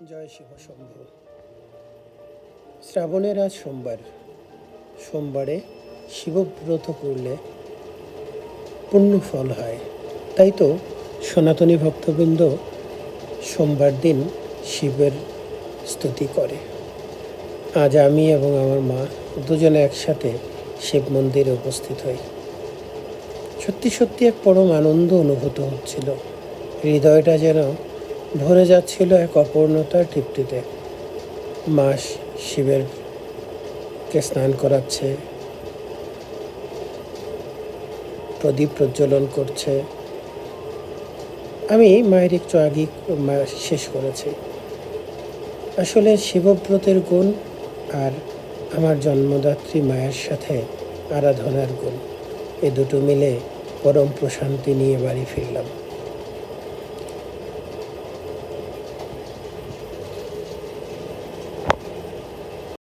জয় শিব শম্ভু। শ্রাবণের আজ সোমবারে শিবব্রত করলে পুণ্য ফল হয়। তাই তো সনাতনী ভক্তবৃন্দ সোমবার দিন শিবের স্তুতি করে। আজ আমি এবং আমার মা দুজনে একসাথে শিব মন্দিরে উপস্থিত হই। সত্যি সত্যি এক পরম আনন্দ অনুভূত হচ্ছিল। হৃদয়টা যেন ভরে যাচ্ছিল এক অপূর্ণতার তৃপ্তিতে। মা শিবেরকে স্নান করাচ্ছে, প্রদীপ প্রজ্বলন করছে। আমি মায়ের একটু আগেই শেষ করেছি। আসলে শিবব্রতের গুণ আর আমার জন্মদাত্রী মায়ের সাথে আরাধনার গুণ, এ দুটো মিলে পরম প্রশান্তি নিয়ে বাড়ি ফিরলাম।